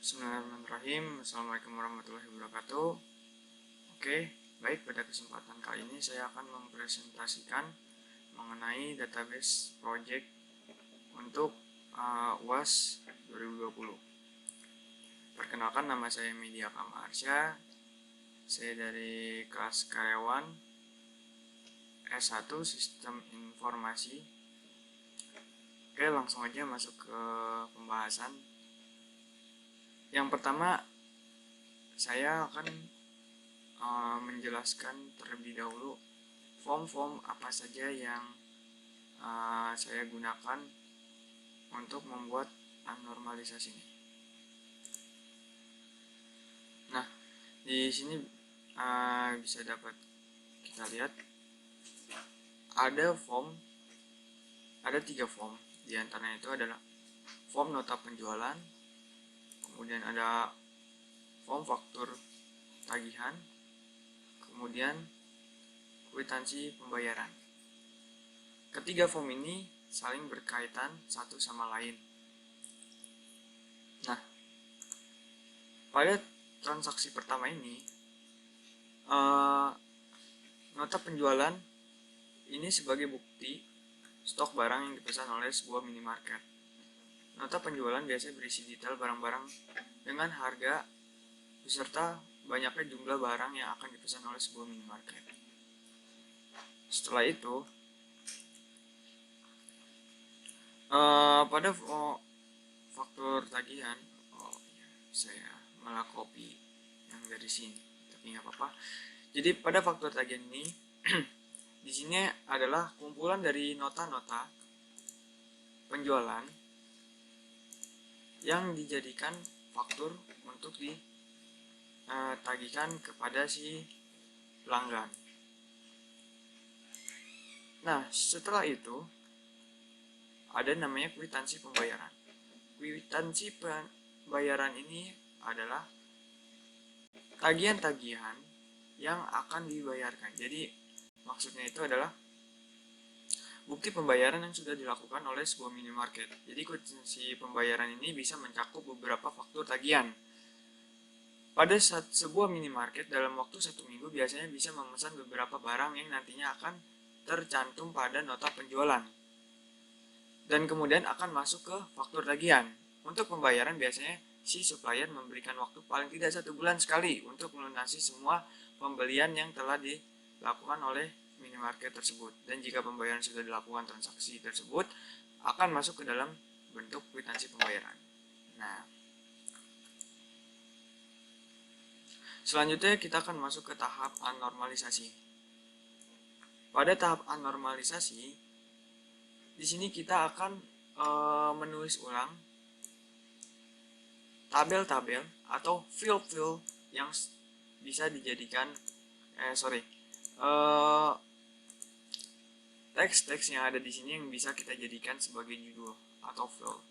Bismillahirrahmanirrahim. Assalamualaikum warahmatullahi wabarakatuh. Oke, baik, pada kesempatan kali ini saya akan mempresentasikan mengenai database project untuk UAS 2020. Perkenalkan, nama saya Media Kamarsya. Saya dari kelas karyawan S1 Sistem Informasi. Oke, langsung aja masuk ke pembahasan. Yang pertama, saya akan menjelaskan terlebih dahulu form-form apa saja yang saya gunakan untuk membuat normalisasi ini. Nah, di sini bisa dapat kita lihat ada 3 form. Di antaranya itu adalah form nota penjualan, kemudian ada form faktur tagihan, kemudian kwitansi pembayaran. Ketiga form ini saling berkaitan satu sama lain. Nah, pada transaksi pertama ini, nota penjualan ini sebagai bukti stok barang yang dipesan oleh sebuah minimarket. Nota penjualan biasanya berisi detail barang-barang dengan harga beserta banyaknya jumlah barang yang akan dipesan oleh sebuah minimarket. Setelah itu, pada faktur tagihan, saya malah copy yang dari sini, tapi nggak apa-apa. Jadi pada faktur tagihan ini, di sini adalah kumpulan dari nota-nota penjualan yang dijadikan faktur untuk ditagihkan kepada si pelanggan. Nah, setelah itu ada namanya kwitansi pembayaran. Kwitansi pembayaran ini adalah tagihan-tagihan yang akan dibayarkan. Jadi maksudnya itu adalah bukti pembayaran yang sudah dilakukan oleh sebuah minimarket. Jadi kwitansi pembayaran ini bisa mencakup beberapa faktur tagihan. Pada sebuah minimarket dalam waktu 1 minggu biasanya bisa memesan beberapa barang yang nantinya akan tercantum pada nota penjualan dan kemudian akan masuk ke faktur tagihan. Untuk pembayaran biasanya si supplier memberikan waktu paling tidak 1 bulan sekali untuk melunasi semua pembelian yang telah dilakukan oleh minimarket tersebut. Dan jika pembayaran sudah dilakukan, transaksi tersebut akan masuk ke dalam bentuk kwitansi pembayaran. Nah, selanjutnya kita akan masuk ke tahap anormalisasi. Pada tahap anormalisasi, di sini kita akan menulis ulang tabel-tabel atau field-field yang bisa dijadikan teks-teks yang ada di sini yang bisa kita jadikan sebagai judul atau field.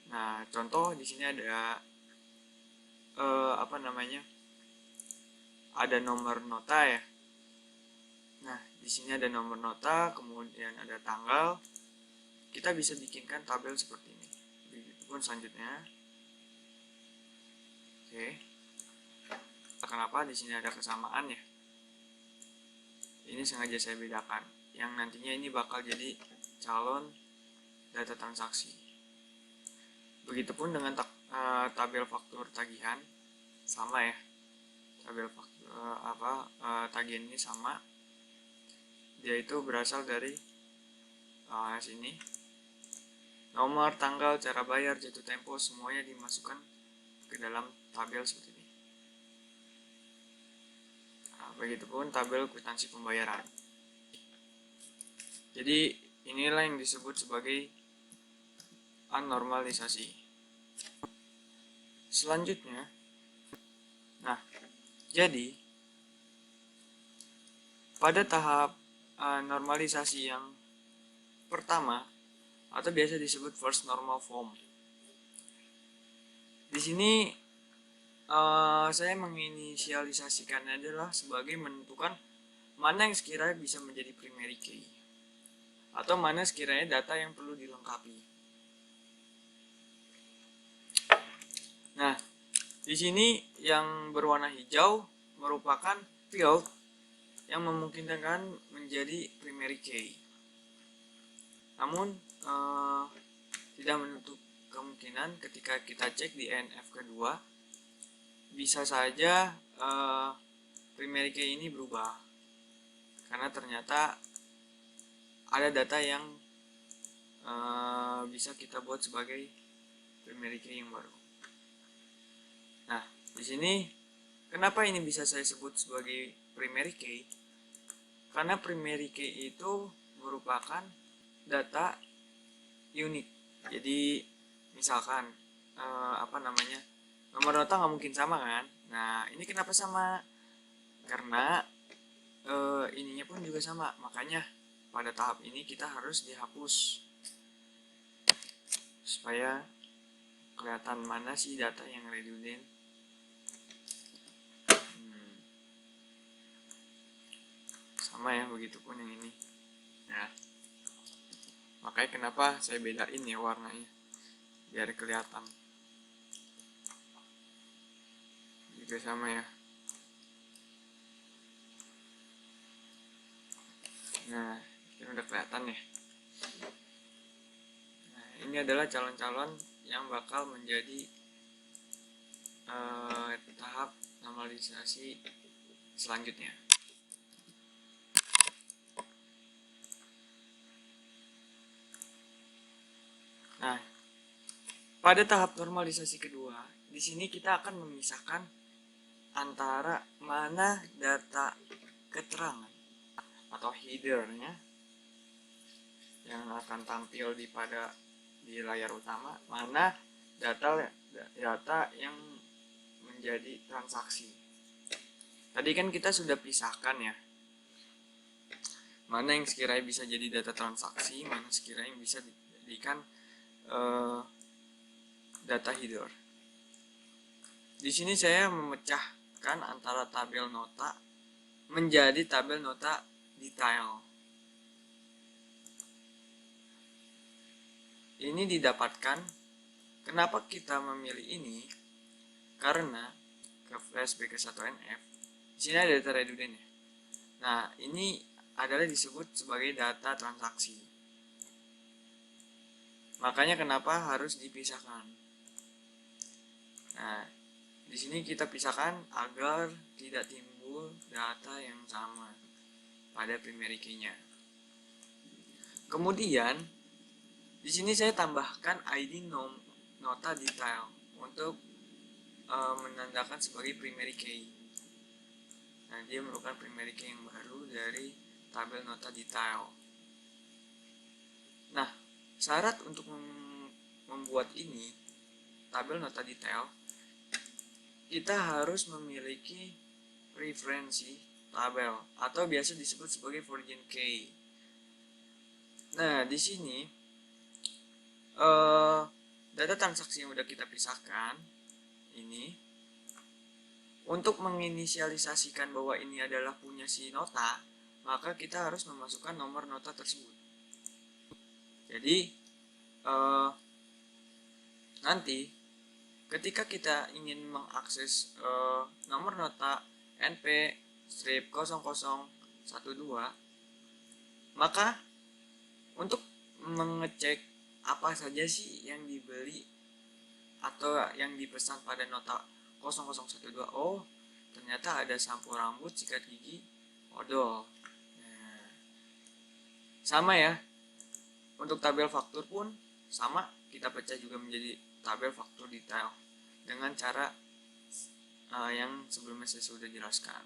Nah, contoh di sini ada ada nomor nota ya. Nah, di sini ada nomor nota, kemudian ada tanggal. Kita bisa bikinkan tabel seperti ini. Begitupun selanjutnya. Oke. Kenapa di sini ada kesamaan ya? Ini sengaja saya bedakan. Yang nantinya ini bakal jadi calon data transaksi. Begitupun dengan tabel faktur tagihan, sama ya. Tabel faktur tagihan ini sama. Dia itu berasal dari sini. Nomor, tanggal, cara bayar, jatuh tempo, semuanya dimasukkan ke dalam tabel seperti ini. Nah, begitupun tabel kwitansi pembayaran. Jadi inilah yang disebut sebagai anormalisasi. Selanjutnya, nah, jadi pada tahap normalisasi yang pertama atau biasa disebut first normal form. Di sini saya menginisialisasikannya adalah sebagai menentukan mana yang sekiranya bisa menjadi primary key atau mana sekiranya data yang perlu dilengkapi. Nah, di sini yang berwarna hijau merupakan field yang memungkinkan menjadi primary key. Namun tidak menutup kemungkinan ketika kita cek di ENF kedua bisa saja primary key ini berubah karena ternyata ada data yang bisa kita buat sebagai primary key yang baru. Nah, di sini kenapa ini bisa saya sebut sebagai primary key? Karena primary key itu merupakan data unik. Jadi misalkan nomor nota nggak mungkin sama kan? Nah, ini kenapa sama? Karena ininya pun juga sama. Makanya pada tahap ini kita harus dihapus supaya kelihatan mana sih data yang redundant. Sama ya, begitupun yang ini. Nah, makanya kenapa saya bedain ya warnanya biar kelihatan. Juga sama ya. Nah, ini udah kelihatan ya. Nah, ini adalah calon-calon yang bakal menjadi tahap normalisasi selanjutnya. Nah, pada tahap normalisasi kedua, di sini kita akan memisahkan antara mana data keterangan atau headernya yang akan tampil di layar utama, mana data yang menjadi transaksi. Tadi kan kita sudah pisahkan ya, mana yang sekiranya bisa jadi data transaksi, mana sekiranya bisa dijadikan data header. Di sini saya memecahkan antara tabel nota menjadi tabel nota detail. Ini didapatkan, kenapa kita memilih ini? Karena ke flashback ke 1NF, di sini ada data redundant ya. Nah, ini adalah disebut sebagai data transaksi. Makanya kenapa harus dipisahkan. Nah, di sini kita pisahkan agar tidak timbul data yang sama pada primary key-nya. Kemudian di sini saya tambahkan ID nota detail untuk menandakan sebagai primary key. Nah, dia merupakan primary key yang baru dari tabel nota detail. Nah, syarat untuk membuat ini tabel nota detail, kita harus memiliki referensi tabel atau biasa disebut sebagai origin key. Nah, di sini data transaksi yang udah kita pisahkan ini, untuk menginisialisasikan bahwa ini adalah punya si nota, maka kita harus memasukkan nomor nota tersebut. Jadi nanti ketika kita ingin mengakses nomor nota NP-0012, maka untuk mengecek apa saja sih yang dibeli atau yang dipesan pada nota 0012, oh ternyata ada sampo rambut, sikat gigi, odol. Nah, sama ya, untuk tabel faktur pun sama, kita pecah juga menjadi tabel faktur detail dengan cara yang sebelumnya saya sudah jelaskan.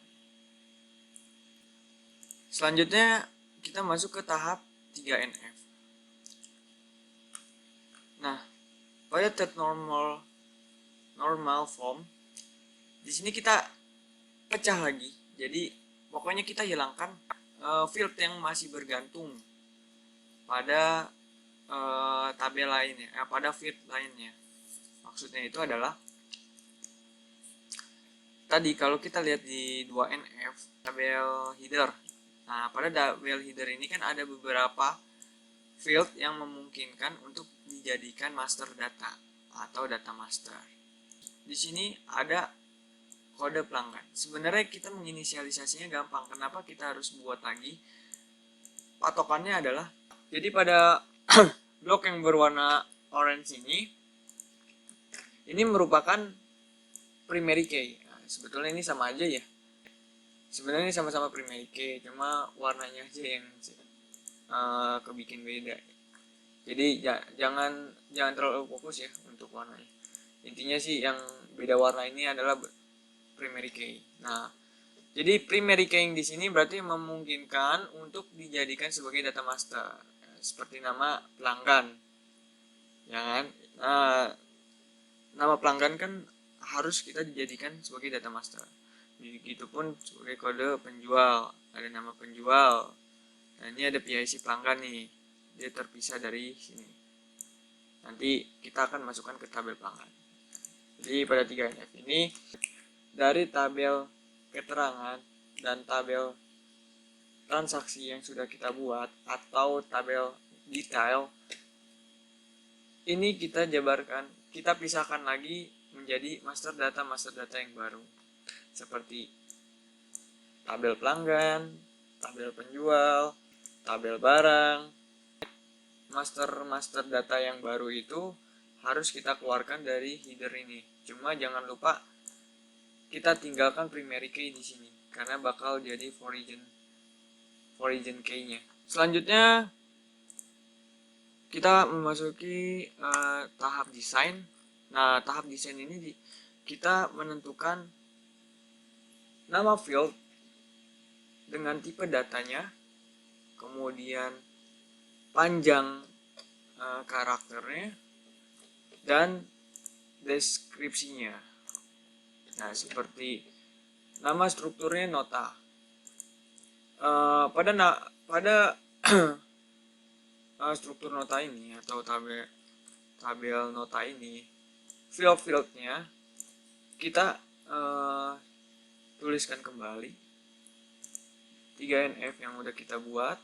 Selanjutnya kita masuk ke tahap 3NF. Nah, pada third normal form, di sini kita pecah lagi. Jadi pokoknya kita hilangkan field yang masih bergantung pada tabel lainnya, pada field lainnya. Maksudnya itu adalah tadi kalau kita lihat di 2NF tabel header. Nah, pada tabel header ini kan ada beberapa field yang memungkinkan untuk dijadikan master data atau data master. di sini ada kode pelanggan. Sebenarnya kita menginisialisasinya gampang. Kenapa kita harus buat lagi? Patokannya adalah, jadi pada blok yang berwarna orange ini merupakan primary key. Nah, sebetulnya ini sama aja ya. Sebenarnya ini sama-sama primary key, cuma warnanya aja yang kebikin beda. Jadi jangan terlalu fokus ya untuk warnanya. Intinya sih yang beda warna ini adalah primary key. Nah, jadi primary keying di sini berarti memungkinkan untuk dijadikan sebagai data master, seperti nama pelanggan, ya kan? Nama pelanggan kan harus kita dijadikan sebagai data master. Begitupun sebagai kode penjual, ada nama penjual. Nah, ini ada PIC pelanggan nih, dia terpisah dari sini. Nanti kita akan masukkan ke tabel pelanggan. Jadi pada 3NF ini, dari tabel keterangan dan tabel transaksi yang sudah kita buat atau tabel detail, ini kita jabarkan, kita pisahkan lagi menjadi master data yang baru, seperti tabel pelanggan, tabel penjual, tabel barang. Master data yang baru itu harus kita keluarkan dari header ini. Cuma jangan lupa kita tinggalkan primary key di sini karena bakal jadi origin key-nya. Selanjutnya kita memasuki tahap desain. Nah, tahap desain ini kita menentukan nama field dengan tipe datanya, kemudian panjang karakternya, dan deskripsinya. Nah, seperti nama strukturnya nota. Pada struktur nota ini atau tabel nota ini, field-fieldnya kita tuliskan kembali 3NF yang udah kita buat.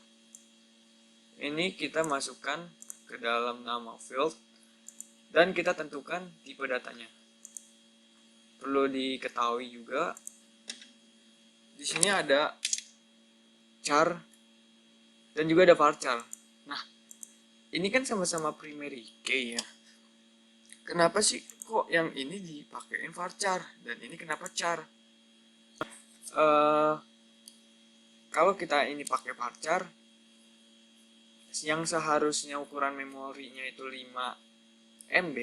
Ini kita masukkan ke dalam nama field dan kita tentukan tipe datanya. Perlu diketahui juga di sini ada char dan juga ada varchar. Nah, ini kan sama-sama primary key ya. Kenapa sih kok yang ini dipakein varchar dan ini kenapa char? Kalau kita ini pakai varchar, yang seharusnya ukuran memorinya itu 5 MB,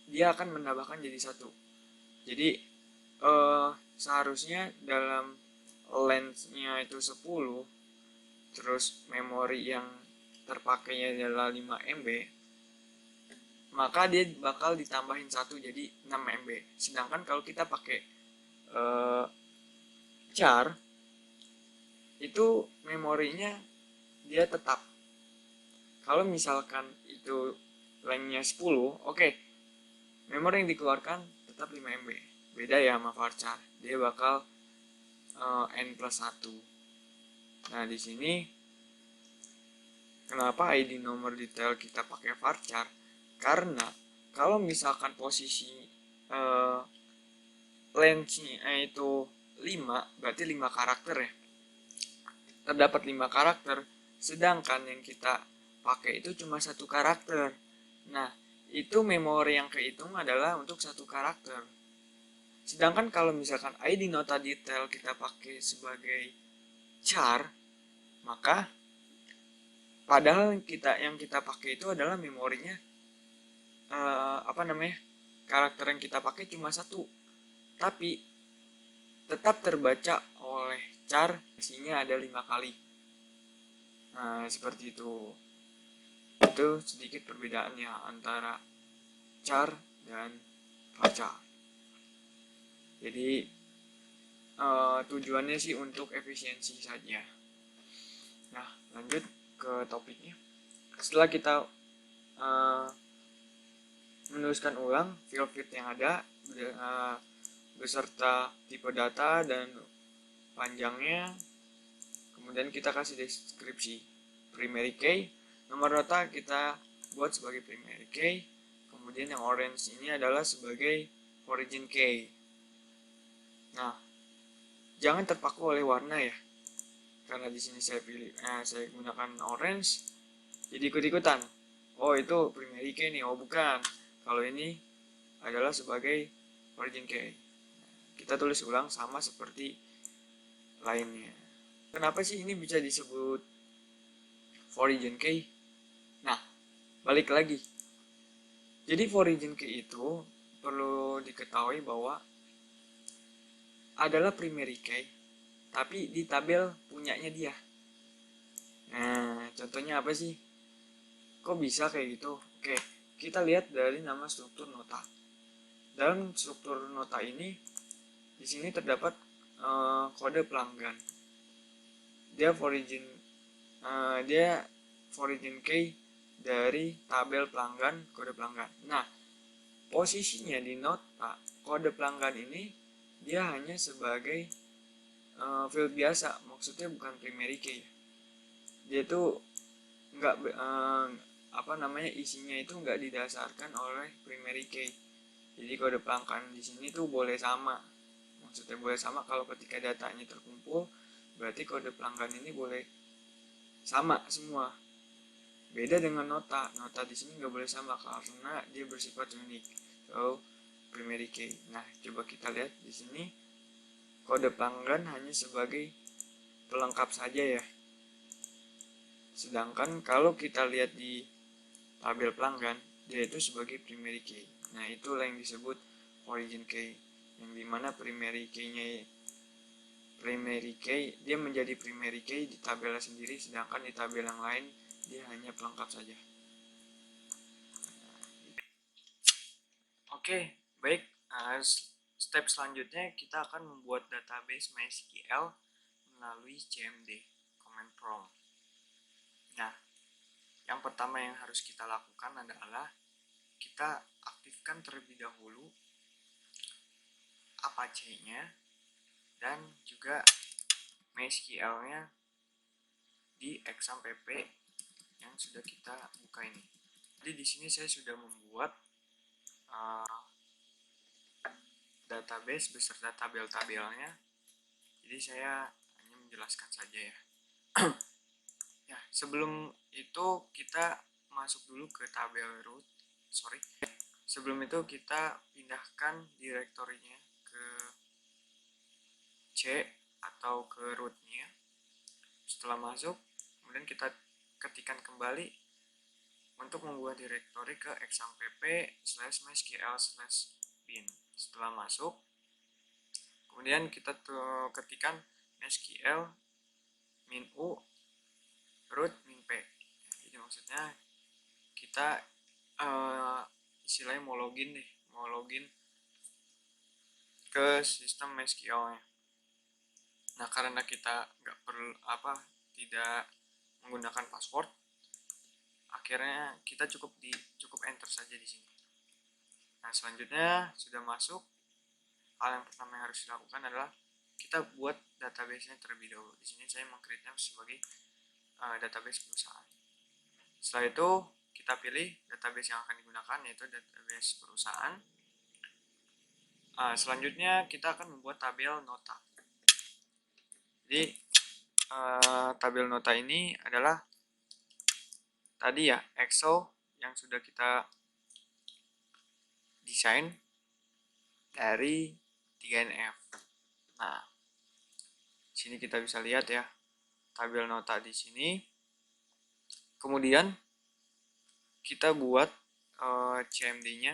dia akan menambahkan jadi 1. Jadi seharusnya dalam length-nya itu 10, terus memori yang terpakainya adalah 5 MB, maka dia bakal ditambahin 1 jadi 6 MB. Sedangkan kalau kita pakai char, itu memorinya dia tetap. Kalau misalkan itu length-nya 10, oke, memori yang dikeluarkan tetap 5 MB. Beda ya sama varchar, dia bakal n+1. Nah, di sini kenapa ID nomor detail kita pakai varchar? Karena kalau misalkan posisi length-nya itu 5, berarti 5 karakter ya. Terdapat 5 karakter, sedangkan yang kita pakai itu cuma 1 karakter. Nah, itu memori yang kehitung adalah untuk 1 karakter. Sedangkan kalau misalkan ID nota detail kita pakai sebagai char, maka padahal yang kita pakai itu adalah memorinya karakter yang kita pakai cuma 1, tapi tetap terbaca oleh char, isinya ada 5 kali. Nah, seperti itu. Itu sedikit perbedaannya antara char dan varchar. Jadi tujuannya sih untuk efisiensi saja. Nah, lanjut ke topiknya. Setelah kita menuliskan ulang field yang ada beserta tipe data dan panjangnya, kemudian kita kasih deskripsi primary key, nomor nota kita buat sebagai primary key, kemudian yang orange ini adalah sebagai origin key. Nah, jangan terpaku oleh warna ya, karena di sini saya gunakan orange, jadi ikut-ikutan. Oh, itu primary key nih. Oh, bukan. Kalau ini adalah sebagai origin key. Kita tulis ulang sama seperti lainnya. Kenapa sih ini bisa disebut origin key? Nah, balik lagi. Jadi origin key itu perlu diketahui bahwa adalah primary key, tapi di tabel punyanya dia. Nah, contohnya apa sih? Kok bisa kayak gitu? Oke, kita lihat dari nama struktur nota. Dalam struktur nota ini, di sini terdapat kode pelanggan. Dia origin key dari tabel pelanggan, kode pelanggan. Nah, posisinya di nota kode pelanggan ini dia hanya sebagai field biasa, maksudnya bukan primary key. Dia itu nggak isinya itu nggak didasarkan oleh primary key. Jadi kode pelanggan di sini tuh boleh sama, maksudnya boleh sama kalau ketika datanya terkumpul, berarti kode pelanggan ini boleh sama semua. Beda dengan nota di sini nggak boleh sama karena dia bersifat unik, so primary key. Nah, coba kita lihat di sini kode pelanggan hanya sebagai pelengkap saja ya. Sedangkan kalau kita lihat di tabel pelanggan, dia itu sebagai primary key. Nah, itulah yang disebut origin key, yang dimana primary key dia menjadi primary key di tabelnya sendiri, sedangkan di tabel yang lain dia hanya pelengkap saja. Oke, baik. Step selanjutnya kita akan membuat database MySQL melalui CMD, command prompt. Nah, yang pertama yang harus kita lakukan adalah kita aktifkan terlebih dahulu Apache-nya dan juga MySQL-nya di exampp yang sudah kita buka ini. Jadi di sini saya sudah membuat database beserta tabel-tabelnya. Jadi saya hanya menjelaskan saja ya. Ya, sebelum itu kita masuk dulu ke tabel root. Sebelum itu kita pindahkan direktorinya ke C atau ke rootnya. Setelah masuk, kemudian kita ketikkan kembali untuk membuat direktori ke exampp/mysql/bin. Setelah masuk, kemudian kita ketikkan mysql -u root -p. Jadi maksudnya kita istilahnya mau login ke sistem MySQL-nya. Nah, karena kita nggak perlu tidak menggunakan password, akhirnya kita cukup enter saja di sini. Nah, selanjutnya sudah masuk, hal yang pertama yang harus dilakukan adalah kita buat database-nya terlebih dahulu. Di sini saya meng-create-nya sebagai database perusahaan. Setelah itu kita pilih database yang akan digunakan, yaitu database perusahaan. Selanjutnya kita akan membuat tabel nota. Jadi tabel nota ini adalah tadi ya Excel yang sudah kita desain dari 3NF. Nah, sini kita bisa lihat ya tabel nota di sini. Kemudian kita buat CMD-nya.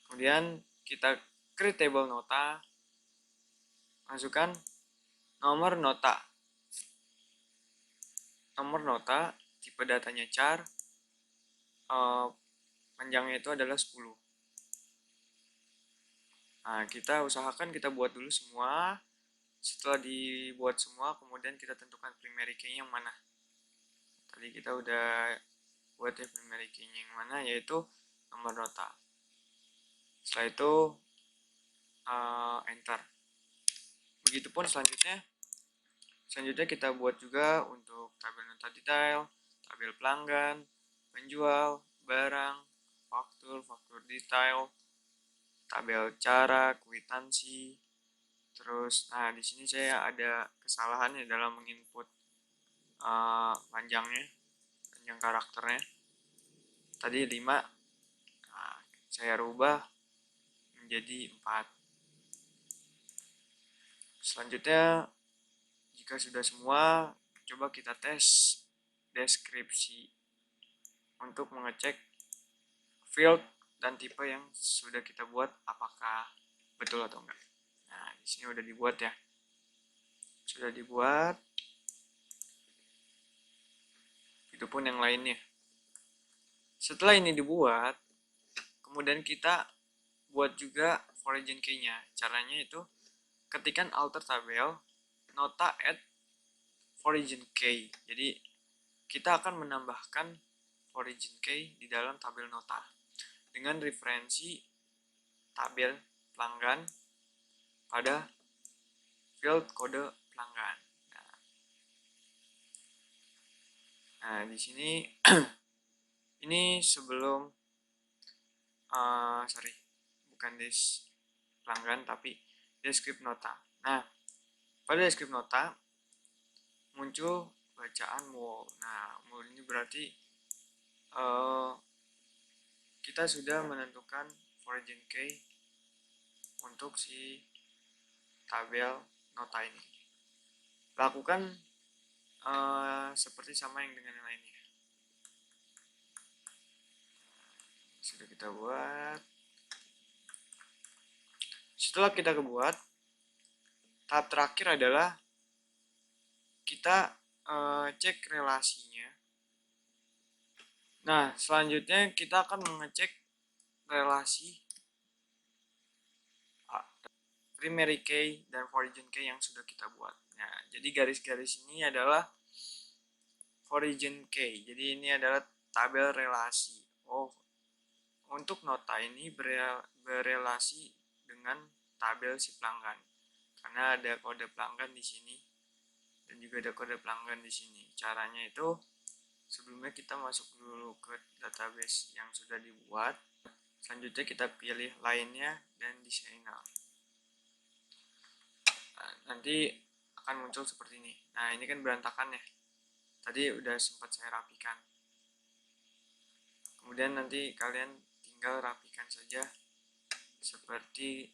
Kemudian kita create table nota, masukkan nomor nota, tipe datanya char, panjangnya itu adalah 10. Nah, kita usahakan kita buat dulu semua. Setelah dibuat semua, kemudian kita tentukan primary key-nya yang mana. Tadi kita udah buat ya primary key-nya yang mana, yaitu nomor nota. Setelah itu enter. Begitupun selanjutnya kita buat juga untuk tabel nota detail, tabel pelanggan, penjual, barang, faktur detail, tabel cara, kwitansi. Terus, nah di sini saya ada kesalahan dalam menginput panjang karakternya. Tadi 5, nah, saya rubah menjadi 4. Selanjutnya, jika sudah semua, coba kita tes deskripsi untuk mengecek field dan tipe yang sudah kita buat apakah betul atau enggak. Nah, di sini udah dibuat ya. Sudah dibuat. Itu pun yang lainnya. Setelah ini dibuat, kemudian kita buat juga origin key-nya. Caranya itu ketikkan alter tabel nota add origin key. Jadi kita akan menambahkan origin key di dalam tabel nota dengan referensi tabel pelanggan pada field kode pelanggan. Nah, di sini ini sebelum bukan des pelanggan tapi deskrip nota. Nah, pada deskrip nota muncul bacaan mul. Nah, mul ini berarti kita sudah menentukan origin key untuk si tabel nota ini. Lakukan seperti sama yang dengan yang lainnya. Sudah kita buat. Setelah kita buat, tahap terakhir adalah kita cek relasinya. Nah, selanjutnya kita akan mengecek relasi primary key dan origin key yang sudah kita buat. Nah, jadi garis-garis ini adalah origin key. Jadi ini adalah tabel relasi. Oh, untuk nota ini berelasi dengan tabel si pelanggan. Karena ada kode pelanggan di sini dan juga ada kode pelanggan di sini. Caranya itu sebelumnya kita masuk dulu ke database yang sudah dibuat. Selanjutnya kita pilih lainnya dan desainer. Nah, nanti akan muncul seperti ini. Nah, ini kan berantakan ya. Tadi udah sempat saya rapikan. Kemudian nanti kalian tinggal rapikan saja seperti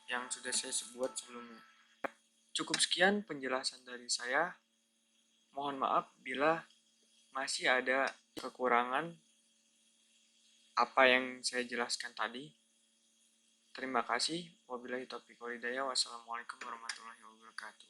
yang sudah saya buat sebelumnya. Cukup sekian penjelasan dari saya. Mohon maaf bila masih ada kekurangan apa yang saya jelaskan tadi. Terima kasih. Wabillahi taufiq wal hidayah. Wassalamualaikum warahmatullahi wabarakatuh.